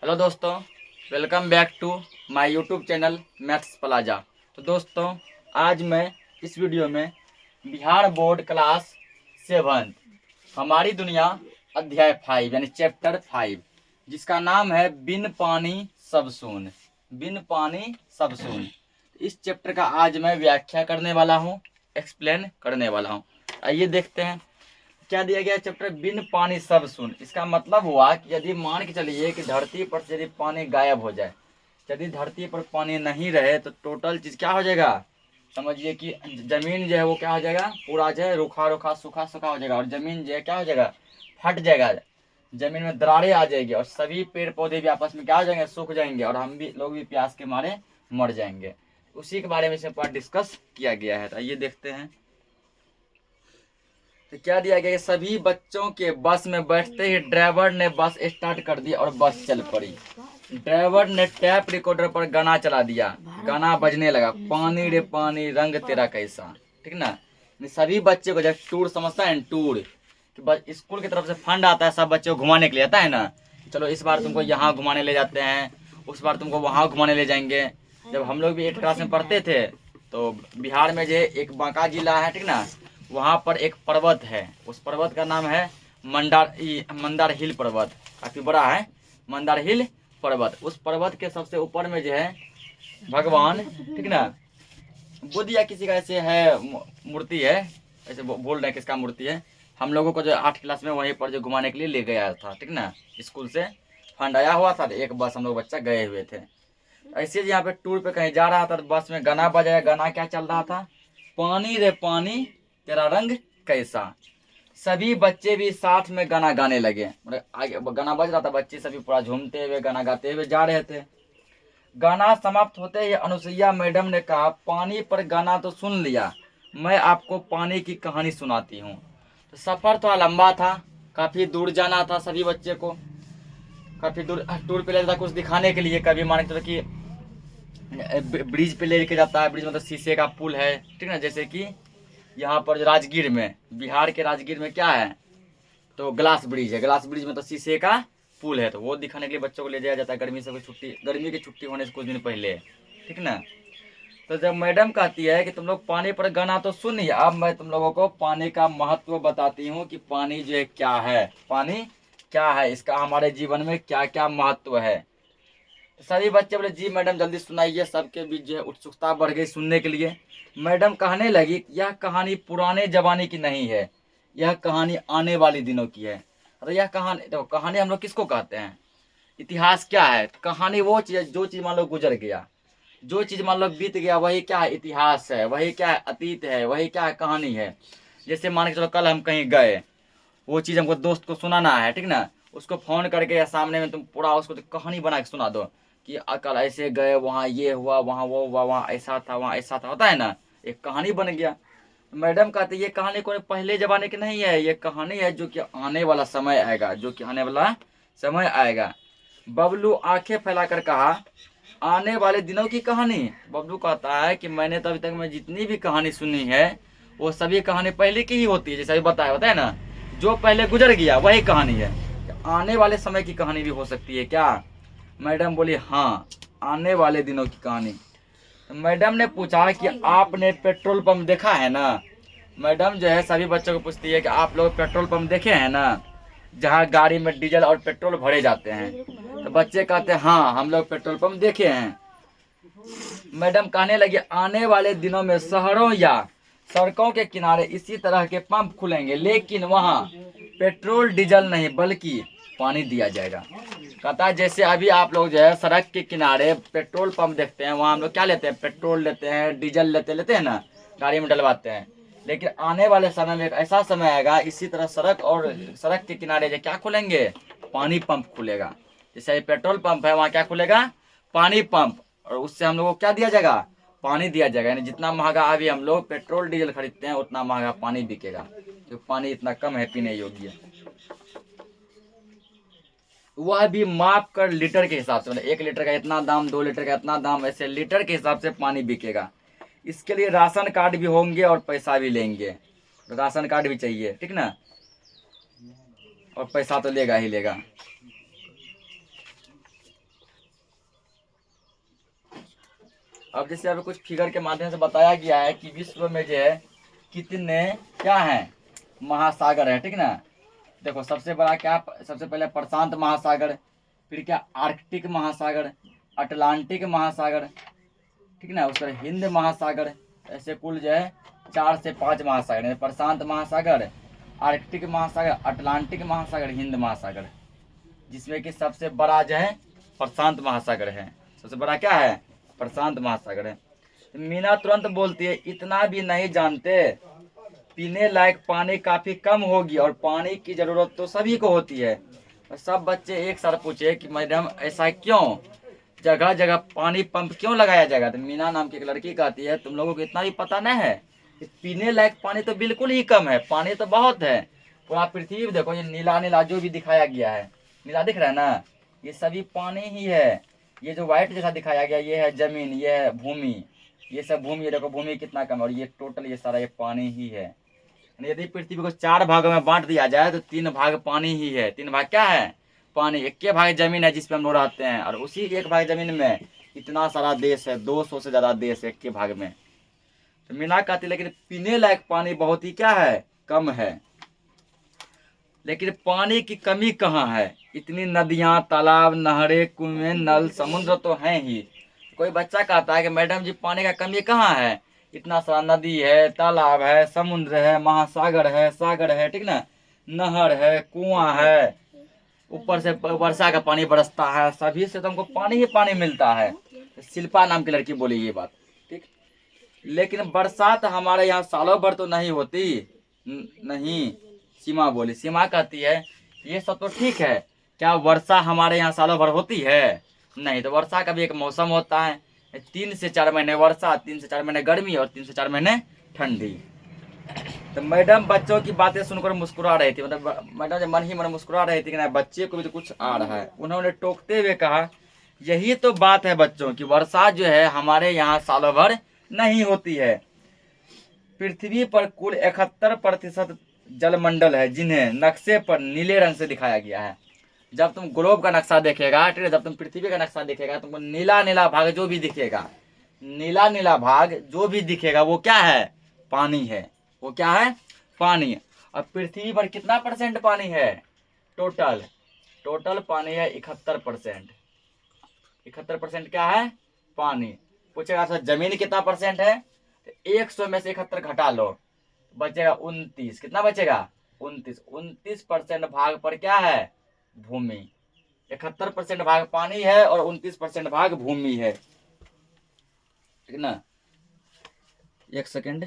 Hello दोस्तों, welcome back to my YouTube channel maths plaza. तो दोस्तों, आज मैं इस वीडियो में बिहार बोर्ड क्लास 7 हमारी दुनिया अध्याय 5 यानी चैप्टर 5 जिसका नाम है बिन पानी सब सून। बिन पानी सब सून, इस चैप्टर का आज मैं व्याख्या करने वाला हूँ, एक्सप्लेन करने वाला हूँ। आइए देखते हैं क्या दिया गया चैप्टर बिन पानी सब सुन। इसका मतलब हुआ कि यदि मान के चलिए कि धरती पर से यदि पानी गायब हो जाए, यदि धरती पर पानी नहीं रहे तो टोटल चीज क्या हो जाएगा। समझिए कि जमीन जो है वो क्या हो जाएगा, पूरा जो है रूखा रूखा सूखा सूखा हो जाएगा और जमीन जो है क्या हो जाएगा, फट जाएगा। जमीन में दरारें आ जाएगी और सभी पेड़ पौधे भी आपस में क्या हो जाएंगे, सूख जाएंगे और हम भी लोग भी प्यास के मारे मर जाएंगे। उसी के बारे में इस पर डिस्कस किया गया है। तो आइए देखते हैं तो क्या दिया गया। सभी बच्चों के बस में बैठते ही ड्राइवर ने बस स्टार्ट कर दी और बस चल पड़ी। ड्राइवर ने टैप रिकॉर्डर पर गाना चला दिया, गाना बजने लगा, पानी रे पानी रंग तेरा कैसा। ठीक ना। सभी बच्चे को, जब टूर समझता है, टूर स्कूल की तरफ से फंड आता है, सब बच्चे को घुमाने के लिए आता है ना। चलो इस बार तुमको यहाँ घुमाने ले जाते हैं, उस बार तुमको वहाँ घुमाने ले जाएंगे। जब हम लोग भी 8 क्लास में पढ़ते थे तो बिहार में जो एक बांका जिला है, ठीक ना, वहाँ पर एक पर्वत है। उस पर्वत का नाम है मंदार हिल पर्वत। काफी बड़ा है मंदार हिल पर्वत। उस पर्वत के सबसे ऊपर में जो है भगवान, ठीक ना, बुद्ध या किसी का ऐसे है मूर्ति है, ऐसे बोल रहे हैं किसका मूर्ति है। हम लोगों को जो 8 क्लास में वहीं पर जो घुमाने के लिए ले गया था, ठीक ना, स्कूल से फंड आया हुआ था, एक बस हम लोग बच्चा गए हुए थे। ऐसे यहाँ पे टूर पे कहीं जा रहा था तो बस में गाना बजाया। गाना क्या चल रहा था, पानी रे पानी तेरा रंग कैसा। सभी बच्चे भी साथ में गाना गाने लगे, मतलब आगे गाना बज रहा था, बच्चे सभी पूरा झूमते हुए गाना गाते हुए जा रहे थे। गाना समाप्त होते ही अनुसुईया मैडम ने कहा, पानी पर गाना तो सुन लिया, मैं आपको पानी की कहानी सुनाती हूँ। तो सफर थोड़ा लंबा था, काफी दूर जाना था सभी बच्चे को, काफी दूर टूर पे ले जाता कुछ दिखाने के लिए। कभी मान के चलो कि ब्रिज पे लेके जाता है, ब्रिज मतलब शीशे का पुल है, ठीक ना। जैसे कि यहाँ पर राजगीर में, बिहार के राजगीर में क्या है, तो ग्लास ब्रिज है। ग्लास ब्रिज में तो शीशे का पुल है, तो वो दिखाने के लिए बच्चों को ले जाया जाता है गर्मी से छुट्टी, गर्मी की छुट्टी होने से कुछ दिन पहले, ठीक ना। तो जब मैडम कहती है कि तुम लोग पानी पर गाना तो सुनिए, अब मैं तुम लोगों को पानी का महत्व बताती हूँ कि पानी जो है क्या है, पानी क्या है, इसका हमारे जीवन में क्या क्या महत्व है। तो सभी बच्चे बोले जी मैडम जल्दी सुनाइए। सबके बीच जो है उत्सुकता बढ़ गई सुनने के लिए। मैडम कहने लगी, यह कहानी पुराने जमाने की नहीं है, यह कहानी आने वाले दिनों की है। अरे यह कहानी, देखो कहानी हम लोग किसको कहते हैं, इतिहास क्या है। कहानी वो चीज, जो चीज मान लो गुजर गया, जो चीज मान लो बीत गया, वही क्या है, इतिहास है। वही क्या है, अतीत है। वही क्या है, कहानी है। जैसे मान के चलो कल हम कहीं गए, वो चीज हमको दोस्त को सुनाना है, ठीक ना, उसको फोन करके या सामने में तुम पूरा उसको तो कहानी बना के सुना दो कि कल ऐसे गए, वहाँ ये हुआ, वहाँ वो हुआ, वहाँ ऐसा था, वहाँ ऐसा था, होता है ना, एक कहानी बन गया। मैडम कहते ये कहानी कोई पहले जमाने की नहीं है, ये कहानी है जो कि आने वाला समय आएगा, जो कि आने वाला समय आएगा। बबलू आंखें फैलाकर कहा, आने वाले दिनों की कहानी। बबलू कहता है कि मैंने तो अभी तक मैं जितनी भी कहानी सुनी है वो सभी कहानी पहले की ही होती है, जैसे अभी बताया होता है ना, जो पहले गुजर गया वही कहानी है। आने वाले समय की कहानी भी हो सकती है क्या। मैडम बोली हाँ, आने वाले दिनों की कहानी। तो मैडम ने पूछा कि आपने पेट्रोल पंप देखा है ना। मैडम जो है सभी बच्चों को पूछती है कि आप लोग पेट्रोल पंप देखे हैं ना, जहाँ गाड़ी में डीजल और पेट्रोल भरे जाते हैं। तो बच्चे कहते हैं हाँ हम लोग पेट्रोल पंप देखे हैं। मैडम कहने लगी, आने वाले दिनों में शहरों या सड़कों के किनारे इसी तरह के पंप खुलेंगे, लेकिन वहाँ पेट्रोल डीजल नहीं बल्कि पानी दिया जाएगा। कहता है जैसे अभी आप लोग जो है सड़क के किनारे पेट्रोल पंप देखते हैं, वहाँ हम लोग क्या लेते हैं, पेट्रोल लेते हैं, डीजल लेते लेते हैं ना, गाड़ी में डलवाते हैं। लेकिन आने वाले समय में एक ऐसा समय आएगा, इसी तरह सड़क के किनारे जो क्या खुलेंगे, पानी पंप खुलेगा। जैसे पेट्रोल पंप है, वहाँ क्या खुलेगा, पानी पंप। और उससे हम लोग को क्या दिया जाएगा, पानी दिया जाएगा। यानी जितना महंगा अभी हम लोग पेट्रोल डीजल खरीदते हैं उतना महंगा पानी बिकेगा, तो पानी इतना कम है पीने योग्य। वह भी माप कर लीटर के हिसाब से, मतलब 1 लीटर का इतना दाम, 2 लीटर का इतना दाम, ऐसे लीटर के हिसाब से पानी बिकेगा। इसके लिए राशन कार्ड भी होंगे और पैसा भी लेंगे। राशन कार्ड भी चाहिए, ठीक ना, और पैसा तो लेगा ही लेगा। अब जैसे अभी कुछ फिगर के माध्यम से बताया गया है कि विश्व में जो है कितने क्या है महासागर है, ठीक ना। देखो सबसे बड़ा क्या, सबसे पहले प्रशांत महासागर, फिर क्या आर्कटिक महासागर, अटलांटिक महासागर, ठीक ना, उसके बाद हिंद महासागर। ऐसे कुल जो है 4 से 5 महासागर है, प्रशांत महासागर, आर्कटिक महासागर, अटलांटिक महासागर, हिंद महासागर, जिसमें कि सबसे बड़ा जो है प्रशांत महासागर है। सबसे बड़ा क्या है, प्रशांत महासागर है। मीना तुरंत बोलती है इतना भी नहीं जानते, पीने लायक पानी काफी कम होगी और पानी की जरूरत तो सभी को होती है। सब बच्चे एक साथ पूछे कि मैडम ऐसा क्यों, जगह जगह पानी पंप क्यों लगाया जाएगा। तो मीना नाम की एक लड़की कहती है तुम लोगों को इतना भी पता नहीं है कि पीने लायक पानी तो बिल्कुल ही कम है, पानी तो बहुत है। पूरा पृथ्वी देखो, ये नीला नीला जो भी दिखाया गया है, नीला दिख रहा है ना, ये सभी पानी ही है। ये जो व्हाइट जैसा दिखाया गया ये है जमीन, ये है भूमि, ये सब भूमि, ये देखो भूमि कितना कम है, और ये टोटल ये सारा ये पानी ही है। यदि पृथ्वी को 4 भागों में बांट दिया जाए तो 3 भाग पानी ही है। 3 भाग क्या है, पानी। 1 भाग जमीन है जिसपे हम लोग रहते हैं, और उसी 1 भाग जमीन में इतना सारा देश है, 200 से ज्यादा देश है 1 भाग में। तो मीना कहती लेकिन पीने लायक पानी बहुत ही क्या है, कम है। लेकिन पानी की कमी कहाँ है, इतनी नदियां, तालाब, नहरें, कुएं, नल, समुद्र तो हैं ही। कोई बच्चा कहता है कि मैडम जी पानी का कमी कहाँ है, इतना सारा नदी है, तालाब है, समुद्र है, महासागर है, सागर है, ठीक ना, नहर है, कुआं है, ऊपर से वर्षा का पानी बरसता है, सभी से तो हमको पानी ही पानी मिलता है। शिल्पा नाम की लड़की बोली ये बात, ठीक। लेकिन बरसात हमारे यहाँ सालों भर तो नहीं होती। नहीं, सीमा बोली। सीमा कहती है ये सब तो ठीक है, क्या वर्षा हमारे यहाँ सालों भर होती है, नहीं। तो वर्षा का भी एक मौसम होता है, 3 से 4 महीने वर्षा, 3 से 4 महीने गर्मी और 3 से 4 महीने ठंडी। तो मैडम बच्चों की बातें सुनकर मुस्कुरा रही थी, मतलब मैडम जब मन ही मन मुस्कुरा रही थी कि ना बच्चे को भी तो कुछ आ रहा है। उन्होंने टोकते हुए कहा यही तो बात है बच्चों की, वर्षा जो है हमारे यहाँ सालों भर नहीं होती है। पृथ्वी पर कुल 71% जलमंडल है जिन्हें नक्शे पर नीले रंग से दिखाया गया है। जब तुम ग्लोब का नक्शा देखेगा, ठीक है, जब तुम पृथ्वी का नक्शा देखेगा तुमको नीला नीला भाग जो भी दिखेगा, नीला नीला भाग जो भी दिखेगा वो क्या है, पानी है। वो क्या है, पानी। अब पृथ्वी पर कितना % पानी है, टोटल पानी है 71%। 71% क्या है, पानी। पूछेगा सर जमीन कितना % है, तो 100 में से 71 घटा लो, बचेगा 29। कितना बचेगा, 29% भाग पर क्या है, भूमि। 71% भाग पानी है और 29% भाग भूमि है, ठीक ना। 1 सेकेंड।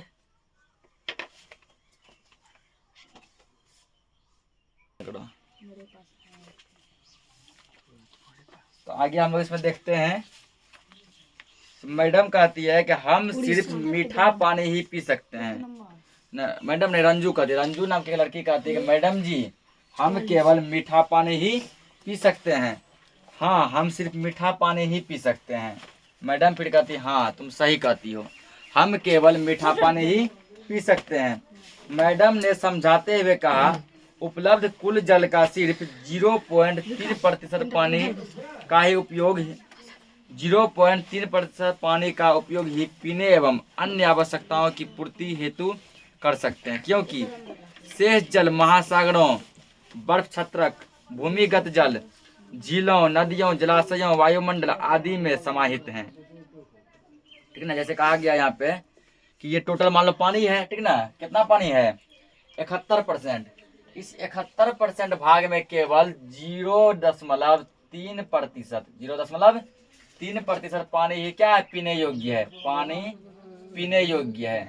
तो आगे हम लोग इसमें देखते हैं। मैडम कहती है कि हम सिर्फ मीठा पानी ही पी सकते हैं। मैडम ने रंजू कहती है, रंजू नाम की लड़की कहती है कि मैडम जी हम केवल मीठा पानी ही पी सकते हैं। हाँ, हम सिर्फ मीठा पानी ही पी सकते हैं। मैडम फिर कहती हाँ तुम सही कहती हो, हम केवल मीठा पानी ही पी सकते हैं। मैडम ने समझाते हुए कहा उपलब्ध कुल जल का सिर्फ 0.3% पानी का ही उपयोग 0.3% पानी का उपयोग ही पीने एवं अन्य आवश्यकताओं की पूर्ति हेतु कर सकते हैं, क्योंकि शेष जल महासागरों, बर्फ छत्रक, भूमिगत जल, झीलों, नदियों, जलाशयों, वायुमंडल आदि में समाहित हैं, ठीक ना। जैसे कहा गया यहाँ पे कि ये टोटल मान लो पानी है, ठीक ना। कितना पानी है, 71%। इस 71% भाग में केवल 0.3% पानी ही क्या है, पीने योग्य है। पानी पीने योग्य है,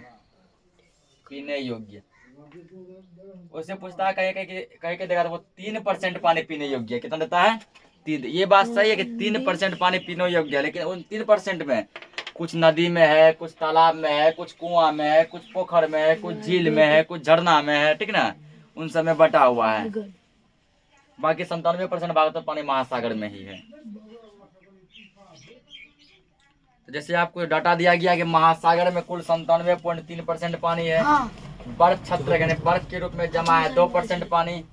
पीने योग्य। उससे पूछता है कहीं के देखा तो वो 3% पानी पीने योग्य है। कितना देता है, 3। ये बात सही है कि 3% पानी पीने योग्य है, लेकिन उन 3% में कुछ नदी में है, कुछ तालाब में है, कुछ कुआं में है, कुछ पोखर में है, कुछ झील में है, कुछ झरना में है, ठीक ना, उन सब में बटा हुआ है। बाकी 97% भाग तो पानी महासागर में ही है। तो जैसे आपको डाटा दिया गया कि महासागर में कुल 97.3% पानी है। बर्फ छत्र यानी बर्फ के रूप में जमा है 2% पानी।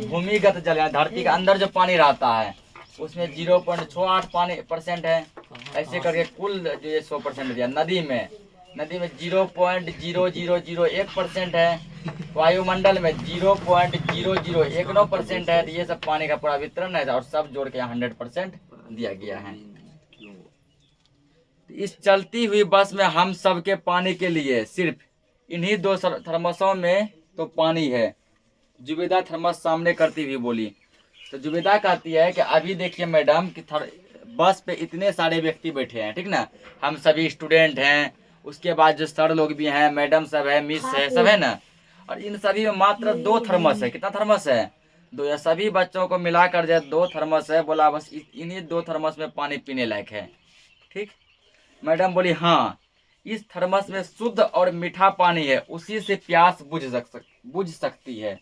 भूमिगत जल है, धरती के अंदर जो पानी रहता है उसमें 0.68% है। ऐसे करके कुल जो ये 100% दिया। नदी में 0.0001% है, वायुमंडल में 0.0019% है। तो ये सब पानी का पूरा वितरण है और सब जोड़ के यहाँ 100% दिया गया है। इस चलती हुई बस में हम सब के पानी के लिए सिर्फ इन्हीं 2 थर्मसों में तो पानी है। जुबेदा थर्मस सामने करती हुई बोली। तो जुबेदा कहती है कि अभी देखिए मैडम कि बस पे इतने सारे व्यक्ति बैठे हैं, ठीक ना, हम सभी स्टूडेंट हैं, उसके बाद जो सर लोग भी हैं, मैडम सब है, मिस है, सब है ना, और इन सभी में मात्र 2 थर्मस है। कितना थर्मस है? 2। या सभी बच्चों को मिलाकर जो 2 थर्मस है, बोला बस इन्हीं 2 थर्मस में पानी पीने लायक है। ठीक। मैडम बोली हाँ, इस थर्मस में शुद्ध और मीठा पानी है, उसी से प्यास बुझ सकती है।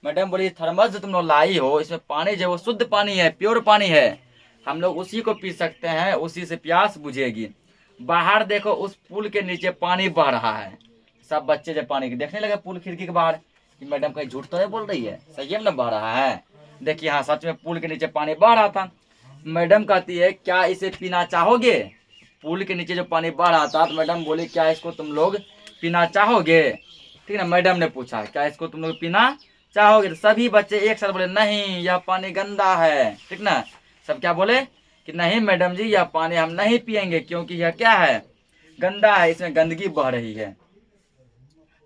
मैडम बोली थर्मस जो तुम लोग लाई हो, इसमें पानी जो है वो शुद्ध पानी है, प्योर पानी है, हम लोग उसी को पी सकते हैं, उसी से प्यास बुझेगी। बाहर देखो, उस पुल के नीचे पानी बह रहा है। सब बच्चे जब पानी देखने लगे पुल खिड़की के बाहर कि मैडम कहीं झूठ तो नहीं बोल रही है, सही में बह रहा है। देखिए हाँ, सच में पुल के नीचे पानी बह रहा था। मैडम कहती है क्या इसे पीना चाहोगे? पुल के नीचे जो पानी बह रहा था, तो मैडम बोली क्या इसको तुम लोग पीना चाहोगे? ठीक है, मैडम ने पूछा क्या इसको तुम लोग पीना चाहोगे? तो सभी बच्चे एक साथ बोले नहीं, यह पानी गंदा है। ठीक ना, सब क्या बोले कि नहीं मैडम जी, यह पानी हम नहीं पिएंगे, क्योंकि यह क्या है, गंदा है, इसमें गंदगी बह रही है।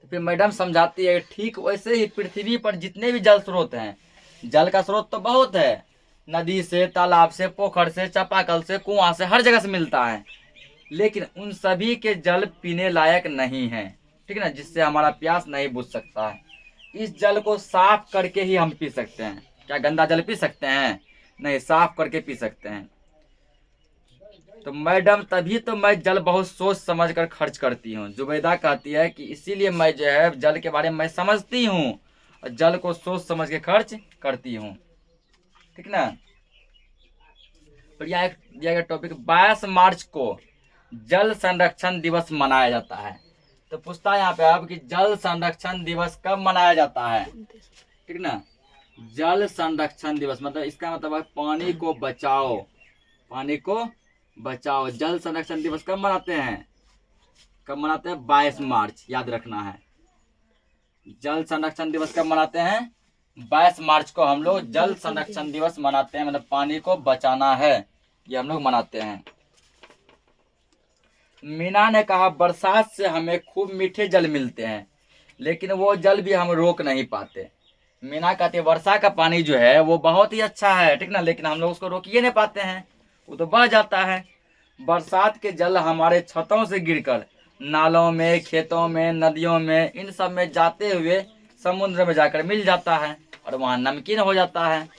तो फिर मैडम समझाती है ठीक वैसे ही पृथ्वी पर जितने भी जल स्रोत हैं, जल का स्रोत तो बहुत है, नदी से, तालाब से, पोखर से, चापाकल से, कुआं से, हर जगह से मिलता है, लेकिन उन सभी के जल पीने लायक नहीं है। ठीक है ना, जिससे हमारा प्यास नहीं बुझ सकता है। इस जल को साफ करके ही हम पी सकते हैं। क्या गंदा जल पी सकते हैं? नहीं, साफ करके पी सकते हैं। तो मैडम तभी तो मैं जल बहुत सोच समझ कर खर्च करती हूँ। जुबैदा कहती है कि इसीलिए मैं जो है जल के बारे में मैं समझती हूँ और जल को सोच समझ के खर्च करती हूँ। ठीक ना। तो यहाँ एक दिया गया टॉपिक, 22 मार्च को जल संरक्षण दिवस मनाया जाता है। तो पूछता है यहाँ पे अब कि जल संरक्षण दिवस कब मनाया जाता है? ठीक ना, जल संरक्षण दिवस मतलब इसका मतलब है पानी को बचाओ, पानी को बचाओ। जल संरक्षण दिवस कब मनाते हैं? कब मनाते हैं? 22 मार्च, याद रखना है। जल संरक्षण दिवस कब मनाते हैं? 22 मार्च को हम लोग जल संरक्षण दिवस मनाते हैं, मतलब पानी को बचाना है, ये हम लोग मनाते हैं। मीना ने कहा बरसात से हमें खूब मीठे जल मिलते हैं, लेकिन वो जल भी हम रोक नहीं पाते। मीना कहती है वर्षा का पानी जो है वो बहुत ही अच्छा है, ठीक ना, लेकिन हम लोग उसको रोक ही नहीं पाते हैं, वो तो बह जाता है। बरसात के जल हमारे छतों से गिरकर नालों में, खेतों में, नदियों में, इन सब में जाते हुए समुद्र में जाकर मिल जाता है और वहाँ नमकीन हो जाता है।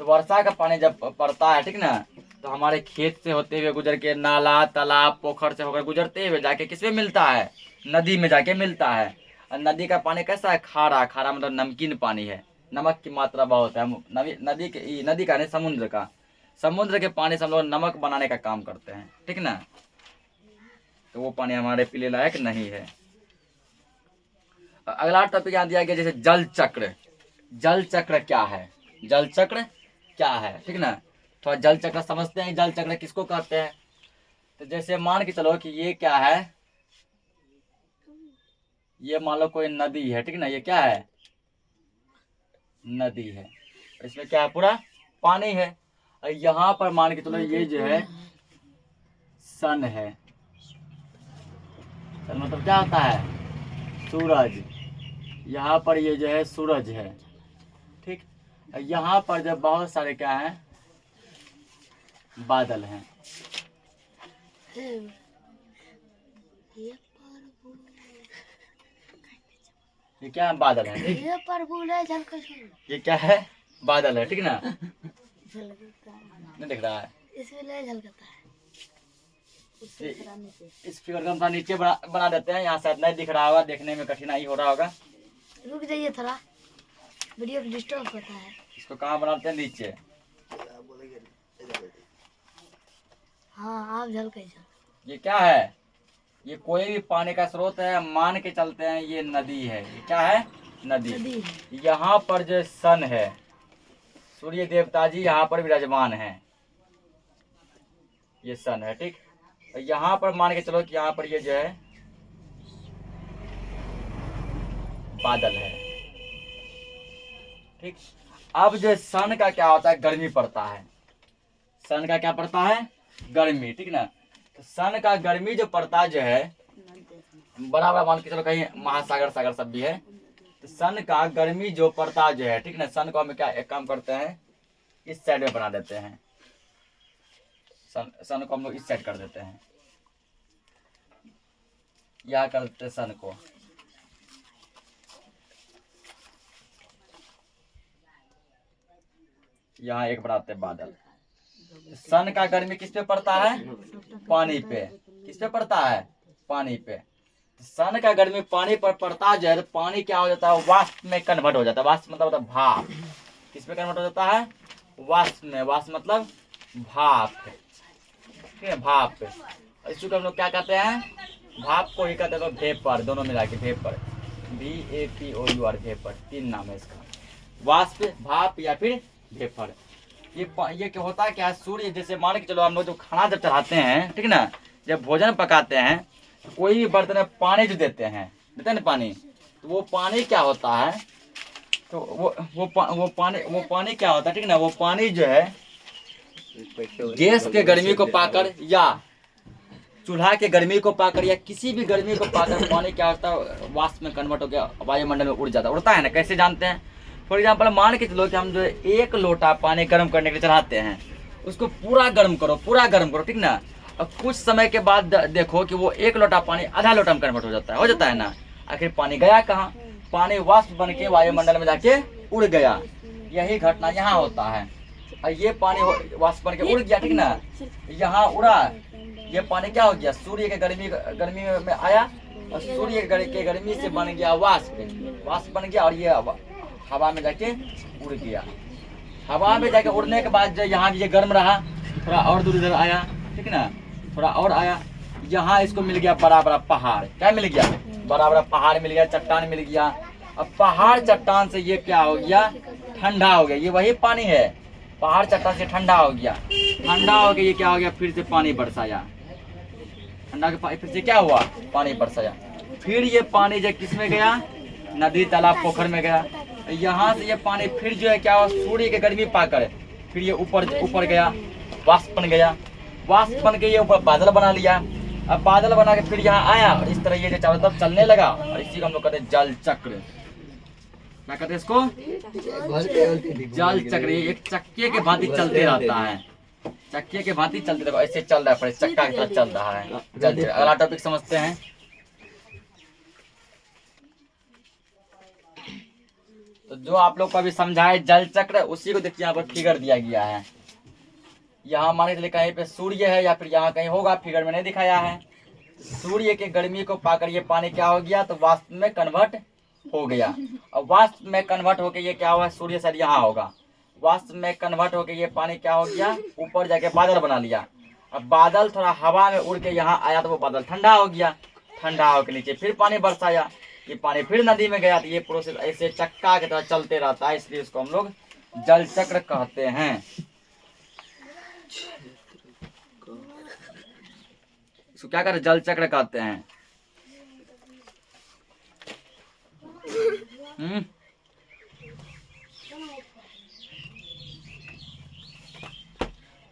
तो वर्षा का पानी जब पड़ता है, ठीक ना, तो हमारे खेत से होते हुए गुजर के नाला, तालाब, पोखर से होकर गुजरते हुए जाके किसमें मिलता है? नदी में जाके मिलता है। और नदी का पानी कैसा है? खारा। खारा मतलब नमकीन पानी है, नमक की मात्रा बहुत है। नदी का नहीं, समुद्र का। समुद्र के पानी से हम लोग नमक बनाने का काम करते हैं, ठीक ना, तो वो पानी हमारे पीने लायक नहीं है। अगला टॉपिक यहाँ दिया गया जैसे जल चक्र। जल चक्र क्या है? जल चक्र क्या है, ठीक ना, थोड़ा जल चक्र समझते हैं। जल चक्र किसको कहते हैं? तो जैसे मान के चलो कि ये क्या है, ये मान लो कोई नदी है, ठीक ना, ये क्या है? नदी है। इसमें क्या है? पूरा पानी है। और यहाँ पर मान के चलो ये जो है सन है। सन मतलब क्या होता है? सूरज। यहाँ पर ये जो है सूरज है, ठीक। यहाँ पर जब बहुत सारे क्या है? बादल हैं। ये क्या है? बादल है, ठीक? ये क्या है? बादल है, ठीक ना। नहीं दिख रहा है, इस फिगर को हम नीचे बना देते हैं। यहाँ शायद नहीं दिख रहा होगा, देखने में कठिनाई हो रहा होगा। रुक जाइए थोड़ा, वीडियो डिस्टर्ब होता है। इसको कहाँ बनाते हैं? नीचे। हाँ, आप झलके ये क्या है? ये कोई भी पानी का स्रोत है, मान के चलते हैं ये नदी है। ये क्या है? नदी। यहाँ पर जो सन है, सूर्य देवता जी यहाँ पर विराजमान है। ये सन है, ठीक। यहाँ पर मान के चलो कि यहाँ पर ये जो है बादल है, ठीक। अब जो सन का क्या होता है, गर्मी पड़ता है। सन का क्या पड़ता है, गर्मी, ठीक ना। तो सन का गर्मी जो पड़ता जो है, बड़ा बड़ा मान के चलो कहीं महासागर सागर सब भी है, तो सन का गर्मी जो पड़ता जो है, ठीक ना। सन को हम क्या एक काम करते हैं, इस साइड में बना देते हैं। सन को हम लोग इस साइड कर देते हैं, या कर देते हैं सन को। यहाँ एक बनाते हैं बादल। सन का गर्मी किस पे पड़ता है, पानी पे। किस पे पड़ता है, पानी पे। तो सन का गर्मी पानी पर पड़ता जो है, तो पानी क्या हो जाता है, वाष्प में कन्वर्ट हो जाता है। वाष्प मतलब होता है भाप। किस पे कन्वर्ट हो जाता है, वाष्प में। वाष्प मतलब भाप, ठीक है, भाप। इसको हम लोग क्या कहते हैं, भाप को ही कहते हैं वेपर, दोनों मिला के वेपर, VAPOUR, वेपर, 3 नाम है इसका, वाष्प, भाप या फिर वेपर। ये क्या होता है, क्या सूर्य जैसे मान के चलो हम लोग जो खाना जब चढ़ाते हैं, ठीक ना, जब भोजन पकाते हैं, तो कोई भी बर्तन में पानी जो देते हैं ना पानी, तो वो पानी क्या होता है, तो वो पानी क्या होता है, ठीक ना, वो पानी जो है गैस के गर्मी को पाकर या चूल्हा के गर्मी को पाकर या किसी भी गर्मी को पाकर पानी क्या होता है, वाष्प में कन्वर्ट हो गया, वायुमंडल में उड़ जाता है। उड़ता है ना, कैसे जानते हैं, फॉर एग्जाम्पल मान के चलो कि हम जो 1 लोटा पानी गर्म करने के लिए चढ़ाते हैं, उसको पूरा गर्म करो, पूरा गर्म करो, ठीक ना। और कुछ समय के बाद देखो कि वो 1 लोटा पानी आधा लोटा में कन्वर्ट हो जाता है ना। आखिर पानी गया कहाँ, पानी वाष्प बन के वायुमंडल में जाके उड़ गया। यही घटना यहाँ होता है। और ये पानी वाष्प बन के उड़ गया, ठीक ना, यहाँ उड़ा, ये पानी क्या हो गया, सूर्य के गर्मी में आया, और सूर्य के गर्मी से बन गया वाष्प बन गया, और ये हवा में जाके उड़ गया। हवा में जाके उड़ने के बाद जो यहाँ ये गर्म रहा, थोड़ा और दूर इधर आया, ठीक ना, थोड़ा और आया, यहाँ इसको मिल गया बड़ा बड़ा पहाड़। क्या मिल गया, बड़ा बड़ा पहाड़ मिल गया, चट्टान मिल गया। अब पहाड़ चट्टान से ये क्या हो गया, ठंडा हो गया। ये वही पानी है, पहाड़ चट्टान से ठंडा हो गया। ठंडा हो गया, ये क्या हो गया, फिर से पानी बरसाया। ठंडा के पानी फिर से क्या हुआ, पानी बरसाया। फिर ये पानी जो किस में गया, नदी तालाब पोखर में गया। यहाँ से ये पानी फिर जो है क्या हुआ, सूर्य के गर्मी पाकर फिर ये ऊपर गया, वाष्प बन गया। वाष्प बन के ये ऊपर बादल बना लिया। अब बादल बना के फिर यहाँ आया, और इस तरह ये जो चारों तरफ चलने लगा, और इसी को हम लोग कहते हैं जल चक्र। क्या कहते हैं इसको, जल चक्र। ये एक चक्के के भांति चलते रहता है, चक्के के भांति चलते रहता है, ऐसे चल रहा है, चक्का की तरह चल रहा है जल चक्र। अगला टॉपिक समझते हैं। तो जो आप लोग को अभी समझाए जल चक्र, उसी को देखिए यहाँ पर फिगर दिया गया है। यहाँ मान के चलिए कहीं पे सूर्य है, या फिर यहाँ कहीं होगा, फिगर में नहीं दिखाया है। सूर्य के गर्मी को पाकर ये पानी क्या हो गया, तो वाष्प में कन्वर्ट हो गया। और वाष्प में कन्वर्ट होकर ये क्या हुआ, सूर्य सर यहाँ होगा, वाष्प में कन्वर्ट होकर ये पानी क्या हो गया, ऊपर जाके बादल बना लिया। अब बादल थोड़ा हवा में उड़ के यहाँ आया, तो वो बादल ठंडा हो गया। ठंडा होकर नीचे फिर पानी बरसाया, ये पानी फिर नदी में गया। तो ये प्रोसेस ऐसे चक्का की तरह चलते रहता है, इसलिए इसको हम लोग जल चक्र कहते हैं। इसको क्या कहते हैं, जल चक्र कहते हैं।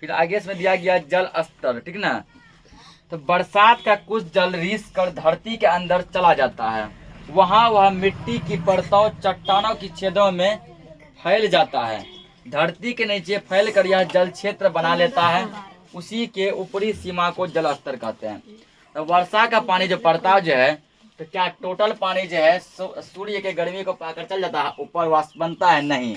फिर आगे इसमें दिया गया जल स्तर, ठीक ना। तो बरसात का कुछ जल रिस कर धरती के अंदर चला जाता है, वहां वह मिट्टी की परतों, चट्टानों की छेदों में फैल जाता है। धरती के नीचे फैल कर यह जल क्षेत्र बना लेता है, उसी के ऊपरी सीमा को जल स्तर कहते हैं। तो वर्षा का पानी जो पड़ता जो है, तो क्या टोटल पानी जो है सूर्य के गर्मी को पाकर चल जाता है, ऊपर वाष्प बनता है, नहीं।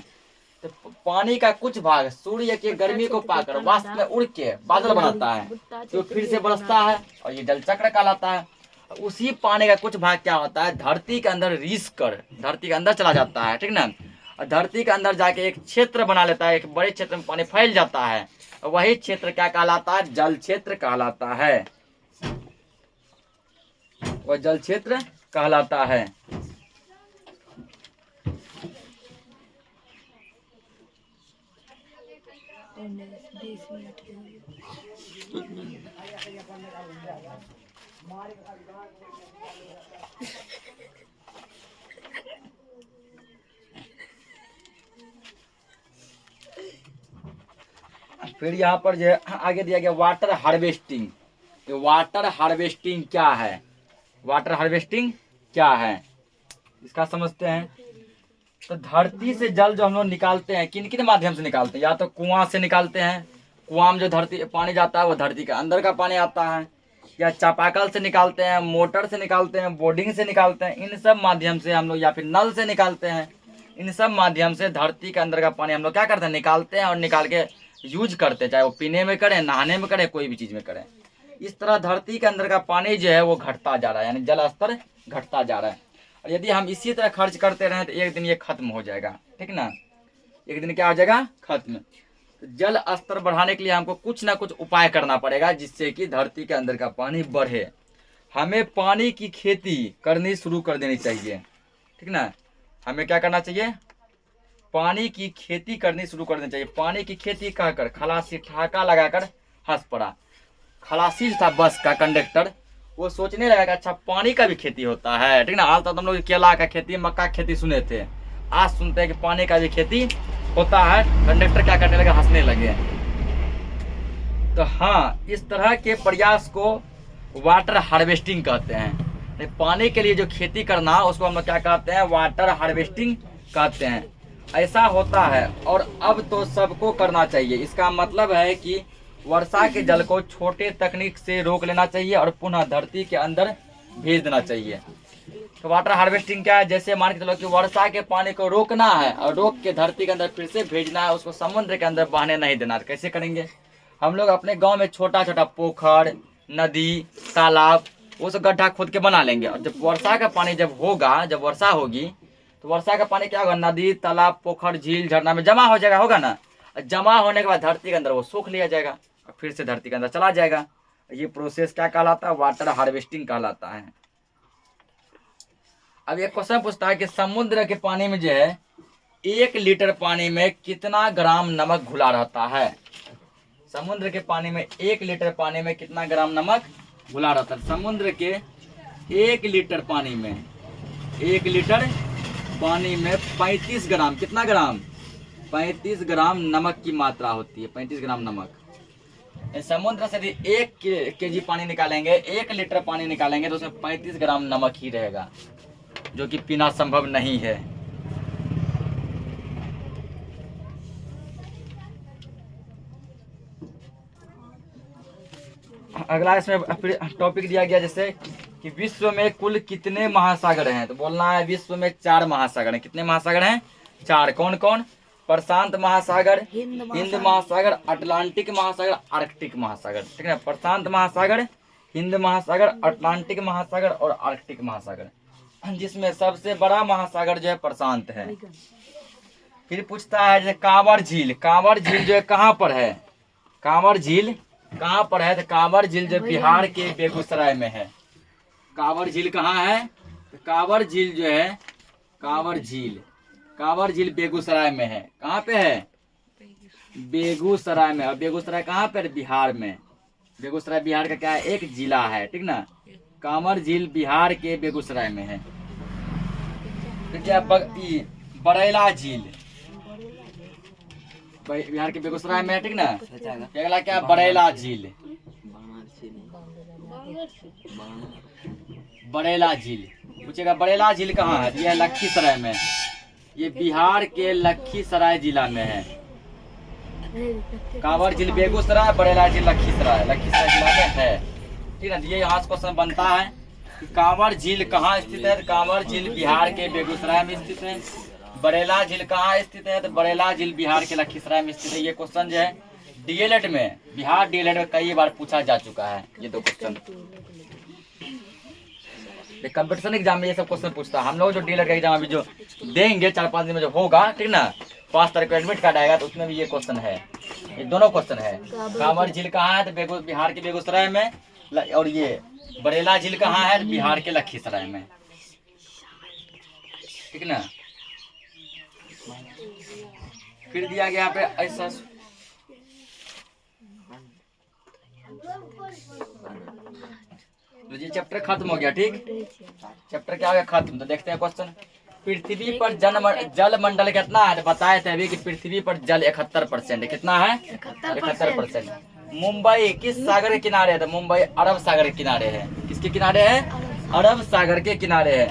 तो पानी का कुछ भाग सूर्य की गर्मी को पाकर वाष्प में उड़ के बादल बनाता है, जो फिर से बरसता है, और ये जल चक्र कहलाता है। उसी पानी का कुछ भाग क्या होता है, धरती के अंदर रिस कर धरती के अंदर चला जाता है, ठीक ना। और धरती के अंदर जाके एक क्षेत्र बना लेता है, एक बड़े क्षेत्र में पानी फैल जाता है, और वही क्षेत्र क्या कहलाता है, जल क्षेत्र कहलाता है। वह जल क्षेत्र कहलाता है। 20 मिनट के लिए। फिर यहाँ पर जो है आगे दिया गया वाटर हार्वेस्टिंग। ये वाटर हार्वेस्टिंग क्या है? वाटर हार्वेस्टिंग क्या है इसका समझते हैं। तो धरती से जल जो हम लोग निकालते हैं किन किन माध्यम से निकालते हैं? या तो कुआं से निकालते हैं, कुआं में जो धरती पानी जाता है वो धरती के अंदर का पानी आता है, या चापाकल से निकालते हैं, मोटर से निकालते हैं, बोर्डिंग से निकालते हैं। इन सब माध्यम से हम लोग, या फिर नल से निकालते हैं। इन सब माध्यम से धरती के अंदर का पानी हम लोग क्या करते हैं? निकालते हैं और निकाल के यूज करते हैं, चाहे वो पीने में करें, नहाने में करें, कोई भी चीज़ में करें। इस तरह धरती के अंदर का पानी जो है वो घटता जा रहा है, यानी जल स्तर घटता जा रहा है। और यदि हम इसी तरह खर्च करते रहें तो एक दिन ये खत्म हो जाएगा, ठीक ना? एक दिन क्या हो जाएगा? खत्म। तो जल स्तर बढ़ाने के लिए हमको कुछ ना कुछ उपाय करना पड़ेगा जिससे कि धरती के अंदर का पानी बढ़े। हमें पानी की खेती करनी शुरू कर देनी चाहिए, ठीक ना? हमें क्या करना चाहिए? पानी की खेती करनी शुरू कर देनी चाहिए। पानी की खेती कहकर खलासी ठहाका लगाकर हंस पड़ा। खलासी था बस का कंडक्टर, वो सोचने लगा कि अच्छा पानी का भी खेती होता है, ठीक ना? आज तक हम लोग केला का खेती, मक्का का खेती सुने थे, आज सुनते हैं कि पानी का भी खेती होता है। कंडक्टर क्या करने लगे? हंसने लगे। तो हाँ, इस तरह के प्रयास को वाटर हार्वेस्टिंग कहते हैं। पानी के लिए जो खेती करना उसको हम लोग क्या कहते हैं? वाटर हार्वेस्टिंग कहते हैं। ऐसा होता है और अब तो सबको करना चाहिए। इसका मतलब है कि वर्षा के जल को छोटे तकनीक से रोक लेना चाहिए और पुनः धरती के अंदर भेज देना चाहिए। तो वाटर हार्वेस्टिंग क्या है? जैसे मान के चलो कि वर्षा के पानी को रोकना है और रोक के धरती के अंदर फिर से भेजना है, उसको समुद्र के अंदर बहने नहीं देना। तो कैसे करेंगे? हम लोग अपने गांव में छोटा छोटा पोखर, नदी, तालाब, वो सब गड्ढा खोद के बना लेंगे। और जब वर्षा का पानी जब होगा, जब वर्षा होगी तो वर्षा का पानी क्या होगा? नदी, तालाब, पोखर, झील, झरना में जमा हो जाएगा, होगा ना? जमा होने के बाद धरती के अंदर वो सूख लिया जाएगा और फिर से धरती के अंदर चला जाएगा। ये प्रोसेस क्या कहलाता है? वाटर हार्वेस्टिंग कहलाता है। अब एक क्वेश्चन पूछता है कि समुद्र के पानी में जो है 1 लीटर पानी में कितना ग्राम नमक घुला रहता है? समुद्र के पानी में 1 लीटर पानी में कितना ग्राम नमक घुला रहता है? समुद्र के 1 लीटर पानी में, 1 लीटर पानी में 35 ग्राम, कितना ग्राम? 35 ग्राम नमक की मात्रा होती है। 35 ग्राम नमक। समुद्र से यदि 1 केजी पानी निकालेंगे, 1 लीटर पानी निकालेंगे तो उसमें 35 ग्राम नमक ही रहेगा, जो कि पीना संभव नहीं है। अगला इसमें टॉपिक दिया गया जैसे कि विश्व में कुल कितने महासागर हैं? तो बोलना है विश्व में 4 महासागर हैं। कितने महासागर हैं? 4। कौन कौन? प्रशांत महासागर, हिंद महासागर, अटलांटिक महासागर, आर्कटिक महासागर, ठीक है? प्रशांत महासागर, हिंद महासागर, अटलांटिक महासागर और आर्कटिक महासागर, जिसमें सबसे बड़ा महासागर जो है प्रशांत है। फिर पूछता है जैसे कांवर झील। कांवर झील जो है कहाँ पर है? कांवर झील कहाँ पर है? तो कांवर झील जो बिहार के बेगूसराय में है। कांवर झील कहाँ है? तो कांवर झील जो है, कांवर झील बेगूसराय में है। कहाँ पे है? बेगूसराय में। और बेगूसराय कहाँ पे? बिहार में। बेगूसराय बिहार का क्या है? एक जिला है, ठीक ना? कांवर झील बिहार के बेगूसराय में है। फिर क्या? बरेला झील बिहार के बेगूसराय में है, ठीक ना? अगला क्या? बरेला झील। बरेला झील पूछेगा बरेला झील कहाँ है? यह लखीसराय में। ये बिहार के लखीसराय जिला में है। कांवर झील बेगूसराय, बरेला झील लखीसराय जिला में है, ठीक है? ये यहाँ से क्वेश्चन बनता है कि कांवर झील कहाँ स्थित है? कांवर झील बिहार के बेगूसराय में स्थित है। बरेला झील कहाँ स्थित है? तो बरेला झील बिहार के लखीसराय में स्थित है। ये क्वेश्चन जो है डीएलएड में, बिहार डीएलएड में कई बार पूछा जा चुका है ये 2 क्वेश्चन। कंपटीशन एग्जाम में ये सब क्वेश्चन पूछता है। हम लोग जो डीएलएड का एग्जाम अभी जो देंगे 4-5 दिन में जो होगा, ठीक ना? 5 तारीख को एडमिट कार्ड आएगा तो उसमें भी ये क्वेश्चन है। ये दोनों क्वेश्चन है। कांवर झील कहाँ है? तो बिहार के बेगूसराय में। और ये बरेला झील कहाँ है? बिहार के लखीसराय में, ठीक ना? फिर दिया गया यहाँ पे ऐसा तो ये चैप्टर खत्म हो गया। ठीक, चैप्टर क्या हो गया खत्म। तो देखते हैं क्वेश्चन। पृथ्वी पर जल मंडल कितना है? तो बताए थे अभी कि पृथ्वी पर जल 71% है। कितना है? 71%। मुंबई किस सागर के किनारे है? तो मुंबई अरब सागर के किनारे है। किसके किनारे है? अरब सागर के किनारे है।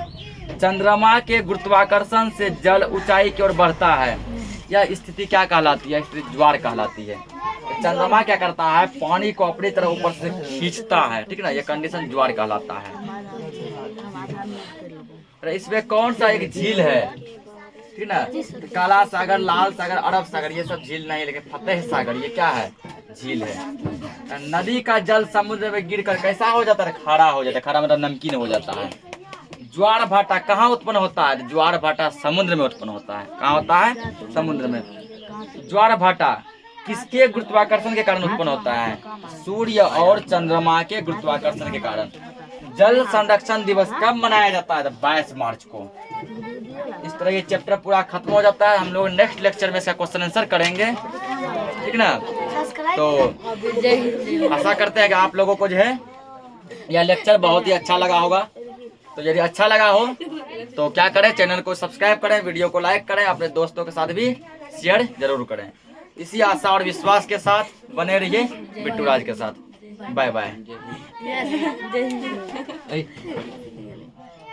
चंद्रमा के गुरुत्वाकर्षण से जल ऊंचाई की ओर बढ़ता है। यह स्थिति क्या कहलाती है? स्थिति ज्वार कहलाती है। तो चंद्रमा क्या करता है? पानी को अपनी तरफ ऊपर से खींचता है। ठीक ना, ये कंडीशन ज्वार कहलाता है। तो इसमें कौन सा एक झील है? ठीक ना, काला सागर, लाल सागर, अरब सागर, ये सब झील नहीं, लेकिन फतेह सागर ये क्या है? झील है। नदी का जल समुद्र में गिरकर कैसा हो जाता है? खारा हो जाता है। खारा मतलब नमकीन हो जाता है। ज्वार भाटा कहाँ उत्पन्न होता है? ज्वार भाटा समुद्र में उत्पन्न होता है। कहाँ होता है? समुद्र में। ज्वार भाटा किसके गुरुत्वाकर्षण के कारण उत्पन्न होता है? सूर्य और चंद्रमा के गुरुत्वाकर्षण के कारण। जल संरक्षण दिवस कब मनाया जाता है? 22 मार्च को। इस तरह ये चैप्टर पूरा खत्म हो जाता है। हम लोग नेक्स्ट लेक्चर में इसका क्वेश्चन आंसर करेंगे। ठीक ना, तो आशा करते हैं कि आप लोगों को जो है यह लेक्चर बहुत ही अच्छा लगा होगा। तो यदि अच्छा लगा हो तो क्या करें? चैनल को सब्सक्राइब करें, वीडियो को लाइक करें, अपने दोस्तों के साथ भी शेयर जरूर करें। इसी आशा और विश्वास के साथ बने रहिए बिट्टू राज के साथ। Bye bye.